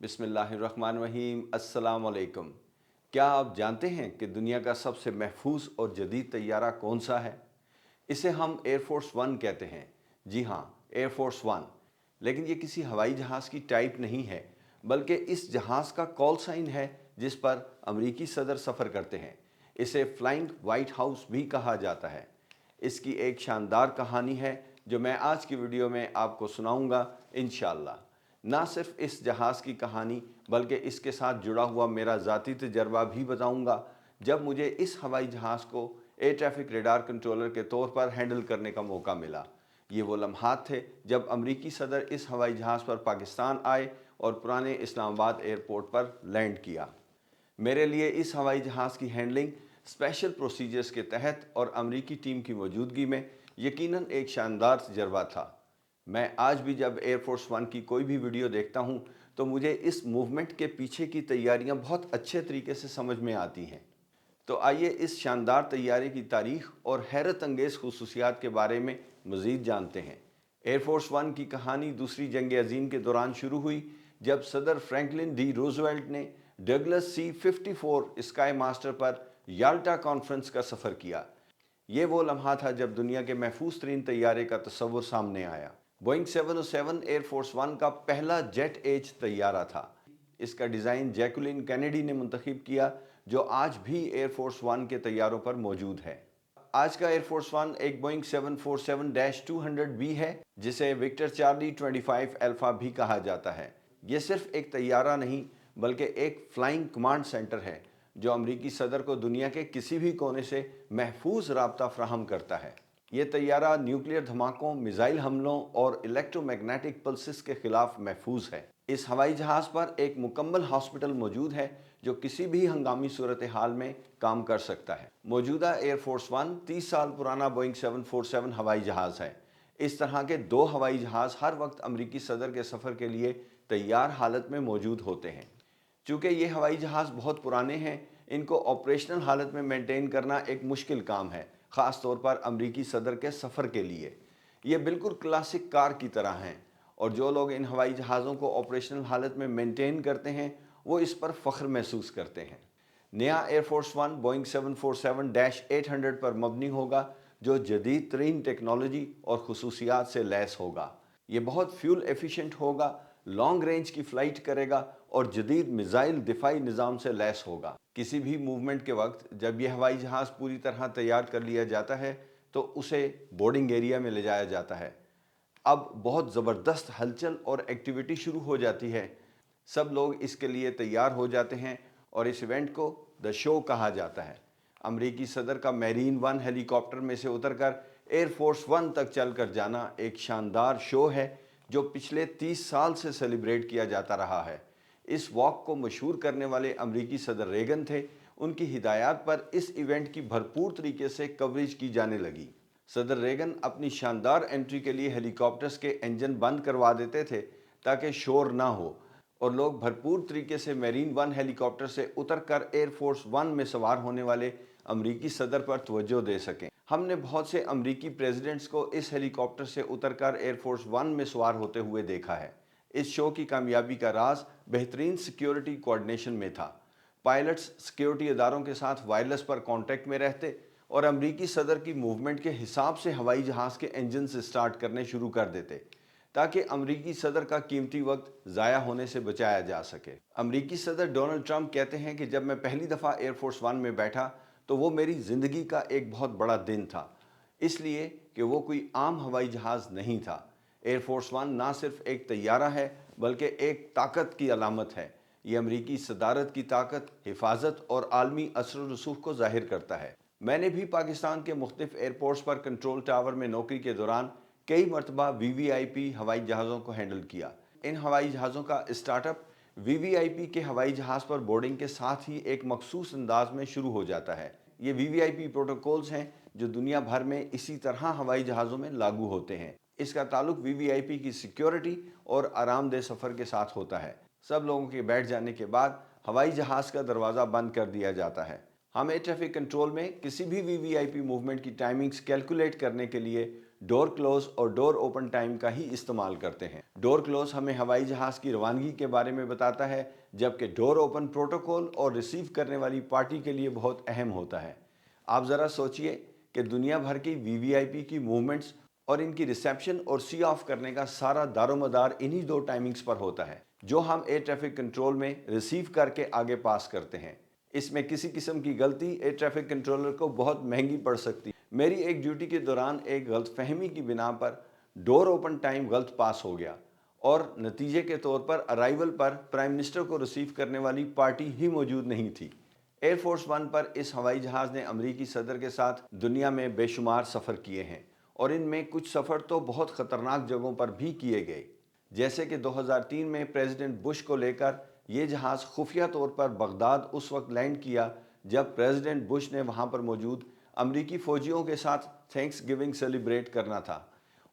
बिस्मिल्लाहिर्रहमानिर्रहीम। अस्सलाम वालेकुम। क्या आप जानते हैं कि दुनिया का सबसे महफूज और जदीद तैयारा कौन सा है? इसे हम एयरफोर्स वन कहते हैं। जी हाँ, एयरफोर्स वन। लेकिन ये किसी हवाई जहाज़ की टाइप नहीं है, बल्कि इस जहाज़ का कॉल साइन है जिस पर अमरीकी सदर सफ़र करते हैं। इसे फ्लाइंग वाइट हाउस भी कहा जाता है। इसकी एक शानदार कहानी है जो मैं आज की वीडियो में आपको सुनाऊंगा इंशाअल्लाह। ना सिर्फ इस जहाज़ की कहानी बल्कि इसके साथ जुड़ा हुआ मेरा ज़ाती तजर्बा भी बताऊंगा जब मुझे इस हवाई जहाज़ को एयर ट्रैफिक रेडार कंट्रोलर के तौर पर हैंडल करने का मौका मिला। ये वो लम्हात थे जब अमरीकी सदर इस हवाई जहाज़ पर पाकिस्तान आए और पुराने इस्लामाबाद एयरपोर्ट पर लैंड किया। मेरे लिए इस हवाई जहाज़ की हैंडलिंग स्पेशल प्रोसीजर्स के तहत और अमरीकी टीम की मौजूदगी में यकीनन एक शानदार तजर्बा था। मैं आज भी जब एयरफोर्स वन की कोई भी वीडियो देखता हूँ तो मुझे इस मूवमेंट के पीछे की तैयारियाँ बहुत अच्छे तरीके से समझ में आती हैं। तो आइए इस शानदार तैयारी की तारीख और हैरत अंगेज़ खुसूसियात के बारे में मज़ीद जानते हैं। एयरफोर्स वन की कहानी दूसरी जंग अज़ीम के दौरान शुरू हुई जब सदर फ्रैंकलिन डी रूजवेल्ट ने डगलस C-54 स्काई मास्टर पर याल्टा कॉन्फ्रेंस का सफ़र किया। ये वो लम्हा था जब दुनिया के महफूज तरीन तैयारे का तस्वुर सामने आया। बोइंग 707 एयरफोर्स वन का पहला जेट एज तैयारा था। इसका डिज़ाइन जैकुलिन कैनेडी ने मुंतखब किया जो आज भी एयरफोर्स वन के तैयारों पर मौजूद है। आज का एयरफोर्स वन एक बोइंग 747-200B है जिसे विक्टर चार्ली 25 अल्फा भी कहा जाता है। ये सिर्फ एक तैयारा नहीं बल्कि एक फ्लाइंग कमांड सेंटर है जो अमरीकी सदर को दुनिया के किसी भी कोने से महफूज राब्ता फ्राहम करता है। ये तैयारा न्यूक्लियर धमाकों, मिसाइल हमलों और इलेक्ट्रोमैग्नेटिक पल्सेस के खिलाफ महफूज है। इस हवाई जहाज़ पर एक मुकम्मल हॉस्पिटल मौजूद है जो किसी भी हंगामी सूरत हाल में काम कर सकता है। मौजूदा एयरफोर्स वन 30 साल पुराना बोइंग 747 हवाई जहाज़ है। इस तरह के दो हवाई जहाज़ हर वक्त अमरीकी सदर के सफ़र के लिए तैयार हालत में मौजूद होते हैं। चूँकि ये हवाई जहाज़ बहुत पुराने हैं, इनको ऑपरेशनल हालत में मेंटेन करना एक मुश्किल काम है, ख़ास तौर पर अमरीकी सदर के सफ़र के लिए। ये बिल्कुल क्लासिक कार की तरह हैं और जो लोग इन हवाई जहाज़ों को ऑपरेशनल हालत में मेंटेन करते हैं वो इस पर फ़ख्र महसूस करते हैं। नया एयरफोर्स वन बोइंग 747-800 पर मबनी होगा जो जदीद तरीन टेक्नोलॉजी और खसूसियात से लैस होगा। ये बहुत फ्यूल एफिशिएंट होगा, लॉन्ग रेंज की फ़्लाइट करेगा और जदीद मिसाइल दिफाई निज़ाम से लैस होगा। किसी भी मूवमेंट के वक्त जब यह हवाई जहाज़ पूरी तरह तैयार कर लिया जाता है तो उसे बोर्डिंग एरिया में ले जाया जाता है। अब बहुत ज़बरदस्त हलचल और एक्टिविटी शुरू हो जाती है। सब लोग इसके लिए तैयार हो जाते हैं और इस इवेंट को द शो कहा जाता है। अमरीकी सदर का मैरीन वन हेलीकॉप्टर में से उतरकर एयरफोर्स वन तक चलकर जाना एक शानदार शो है जो पिछले 30 साल से सेलिब्रेट किया जाता रहा है। इस वॉक को मशहूर करने वाले अमरीकी सदर रेगन थे। उनकी हिदायत पर इस इवेंट की भरपूर तरीके से कवरेज की जाने लगी। सदर रेगन अपनी शानदार एंट्री के लिए हेलीकॉप्टर्स के इंजन बंद करवा देते थे ताकि शोर ना हो और लोग भरपूर तरीके से मैरीन वन हेलीकॉप्टर से उतरकर एयरफोर्स वन में सवार होने वाले अमरीकी सदर पर तवज्जो दे सकें। हमने बहुत से अमरीकी प्रेसिडेंट्स को इस हेलीकॉप्टर से उतरकर एयरफोर्स वन में सवार होते हुए देखा है। इस शो की कामयाबी का राज बेहतरीन सिक्योरिटी कोऑर्डिनेशन में था। पायलट्स सिक्योरिटी इदारों के साथ वायरलेस पर कांटेक्ट में रहते और अमरीकी सदर की मूवमेंट के हिसाब से हवाई जहाज़ के इंजन से स्टार्ट करने शुरू कर देते ताकि अमरीकी सदर का कीमती वक्त ज़ाया होने से बचाया जा सके। अमरीकी सदर डोनाल्ड ट्रंप कहते हैं कि जब मैं पहली दफ़ा एयरफोर्स वन में बैठा तो वो मेरी ज़िंदगी का एक बहुत बड़ा दिन था, इसलिए कि वो कोई आम हवाई जहाज़ नहीं था। एयरफोर्स वन ना सिर्फ एक तैयारा है बल्कि एक ताकत की अलामत है। ये अमरीकी सदारत की ताकत, हिफाजत और आलमी असर रसूख को जाहिर करता है। मैंने भी पाकिस्तान के मुख्तलिफ एयरपोर्ट्स पर कंट्रोल टावर में नौकरी के दौरान कई मरतबा VVIP हवाई जहाज़ों को हैंडल किया। इन हवाई जहाज़ों का स्टार्टअप VVIP के हवाई जहाज़ पर बोर्डिंग के साथ ही एक मखसूस अंदाज में शुरू हो जाता है। ये VVIP प्रोटोकॉल्स हैं जो दुनिया भर में इसी तरह हवाई जहाज़ों में लागू होते हैं। इसका ताल्लुक VVIP की सिक्योरिटी और आरामदेह सफ़र के साथ होता है। सब लोगों के बैठ जाने के बाद हवाई जहाज़ का दरवाज़ा बंद कर दिया जाता है। हम एयर ट्रैफिक कंट्रोल में किसी भी VVIP मूवमेंट की टाइमिंग्स कैलकुलेट करने के लिए ڈور کلوز اور ڈور اوپن ٹائم کا ہی استعمال کرتے ہیں۔ ڈور کلوز ہمیں ہوائی جہاز کی روانگی کے بارے میں بتاتا ہے، جبکہ ڈور اوپن پروٹوکول اور ریسیو کرنے والی پارٹی کے لیے بہت اہم ہوتا ہے۔ آپ ذرا سوچئے کہ دنیا بھر کی VVIP کی موومنٹس اور ان کی ریسیپشن اور سی آف کرنے کا سارا دار و مدار انہی دو ٹائمنگز پر ہوتا ہے، جو ہم ایئر ٹریفک کنٹرول میں ریسیو کر کے آگے پاس کرتے ہیں۔ اس میں کسی قسم کی غلطی ایئر ٹریفک کنٹرولر کو بہت مہنگی پڑ سکتی ہے۔ میری ایک ڈیوٹی کے دوران ایک غلط فہمی کی بنا پر ڈور اوپن ٹائم غلط پاس ہو گیا اور نتیجے کے طور پر ارائیول پر پرائم منسٹر کو ریسیو کرنے والی پارٹی ہی موجود نہیں تھی۔ ایئر فورس ون پر اس ہوائی جہاز نے امریکی صدر کے ساتھ دنیا میں بے شمار سفر کیے ہیں، اور ان میں کچھ سفر تو بہت خطرناک جگہوں پر بھی کیے گئے، جیسے کہ 2003 میں پریزیڈنٹ بش کو لے کر یہ جہاز خفیہ طور پر بغداد اس وقت لینڈ کیا جب پریزیڈنٹ بش نے وہاں پر موجود امریکی فوجیوں کے ساتھ تھینکس گیونگ سیلیبریٹ کرنا تھا،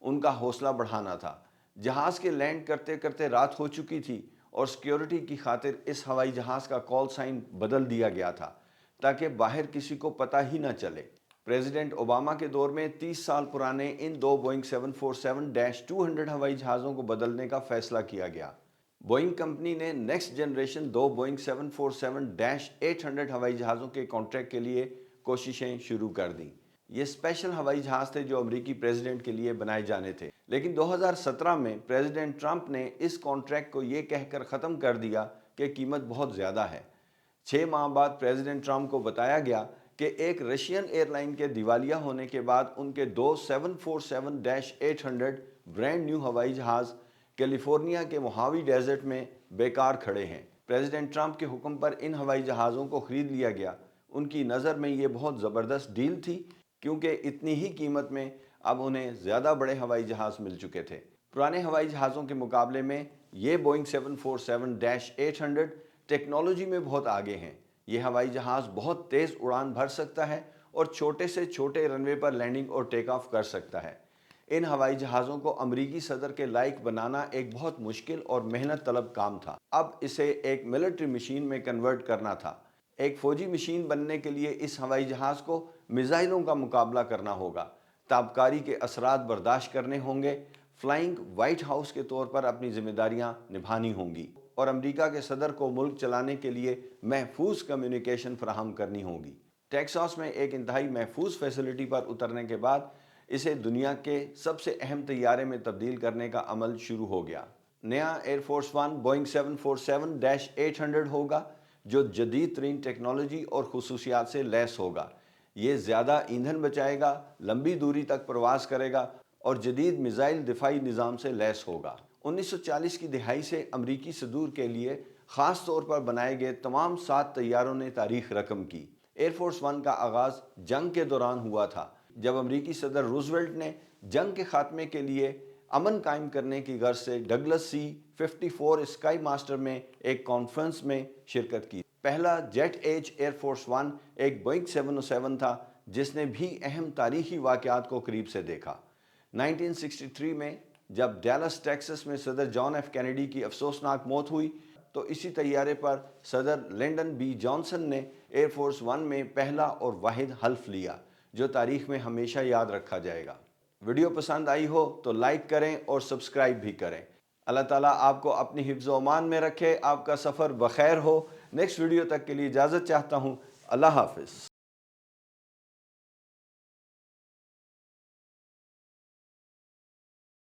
ان کا حوصلہ بڑھانا تھا۔ جہاز کے لینڈ کرتے کرتے رات ہو چکی تھی اور سیکیورٹی کی خاطر اس ہوائی جہاز کا کال سائن بدل دیا گیا تھا تاکہ باہر کسی کو پتہ ہی نہ چلے۔ پریزیڈنٹ اوباما کے دور میں 30 سال پرانے ان دو بوئنگ 747-200 ہوائی جہازوں کو بدلنے کا فیصلہ کیا گیا۔ بوئنگ کمپنی نے نیکسٹ جنریشن دو بوئنگ 747-800 ہوائی جہازوں کے کانٹریکٹ کے لیے کوششیں شروع کر دیں۔ یہ اسپیشل ہوائی جہاز تھے جو امریکی پریزیڈنٹ کے لیے بنائے جانے تھے، لیکن 2017 میں پریزیڈنٹ ٹرمپ نے اس کانٹریکٹ کو یہ کہہ کر ختم کر دیا کہ قیمت بہت زیادہ ہے۔ 6 ماہ بعد پریزیڈنٹ ٹرمپ کو بتایا گیا کہ ایک رشین ایئر لائن کے دیوالیہ ہونے کے بعد ان کے دو 747-800 برانڈ نیو ہوائی جہاز کیلیفورنیا کے موہاوی ڈیزرٹ میں بیکار کھڑے ہیں۔ پریزیڈنٹ ٹرمپ کے حکم پر ان ہوائی جہازوں کو خرید لیا گیا۔ ان کی نظر میں یہ بہت زبردست ڈیل تھی، کیونکہ اتنی ہی قیمت میں اب انہیں زیادہ بڑے ہوائی جہاز مل چکے تھے۔ پرانے ہوائی جہازوں کے مقابلے میں یہ بوئنگ 747-800 ٹیکنالوجی میں بہت آگے ہیں۔ یہ ہوائی جہاز بہت تیز اڑان بھر سکتا ہے اور چھوٹے سے چھوٹے رن وے پر لینڈنگ اور ٹیک آف کر سکتا ہے۔ ان ہوائی جہازوں کو امریکی صدر کے لائق بنانا ایک بہت مشکل اور محنت طلب کام تھا۔ اب اسے ایک ملٹری مشین میں کنورٹ کرنا تھا۔ ایک فوجی مشین بننے کے لیے اس ہوائی جہاز کو میزائلوں کا مقابلہ کرنا ہوگا، تابکاری کے اثرات برداشت کرنے ہوں گے، فلائنگ وائٹ ہاؤس کے طور پر اپنی ذمہ داریاں نبھانی ہوں گی، اور امریکہ کے صدر کو ملک چلانے کے لیے محفوظ کمیونیکیشن فراہم کرنی ہوگی۔ ٹیکساس میں ایک انتہائی محفوظ فیسلٹی پر اترنے کے بعد اسے دنیا کے سب سے اہم طیارے میں تبدیل کرنے کا عمل شروع ہو گیا۔ نیا ایئر فورس ون بوئنگ 747-800 ہوگا، جو جدید ترین ٹیکنالوجی اور خصوصیات سے لیس ہوگا۔ یہ زیادہ ایندھن بچائے گا، لمبی دوری تک پرواز کرے گا اور جدید میزائل دفاعی نظام سے لیس ہوگا۔ 1940 کی دہائی سے امریکی صدور کے لیے خاص طور پر بنائے گئے تمام 7 طیاروں نے تاریخ رقم کی۔ ایئر فورس ون کا آغاز جنگ کے دوران ہوا تھا، جب امریکی صدر روزویلٹ نے جنگ کے خاتمے کے لیے امن قائم کرنے کی غرض سے ڈگلس C-54 اسکائی ماسٹر میں ایک کانفرنس میں شرکت کی۔ پہلا jet age air force one ایک بوئنگ 707 تھا، جس نے بھی اہم تاریخی واقعات کو قریب سے دیکھا۔ 1963 میں جب ڈیلس ٹیکسس میں صدر جان ایف کینیڈی کی افسوسناک موت ہوئی، تو اسی طیارے پر صدر لنڈن بی جانسن نے ایئر فورس ون میں پہلا اور واحد حلف لیا، جو تاریخ میں ہمیشہ یاد رکھا جائے گا۔ ویڈیو پسند آئی ہو تو لائک کریں اور سبسکرائب بھی کریں۔ اللہ تعالیٰ آپ کو اپنی حفظ و امان میں رکھے، آپ کا سفر بخیر ہو۔ نیکسٹ ویڈیو تک کے لیے اجازت چاہتا ہوں۔ اللہ حافظ۔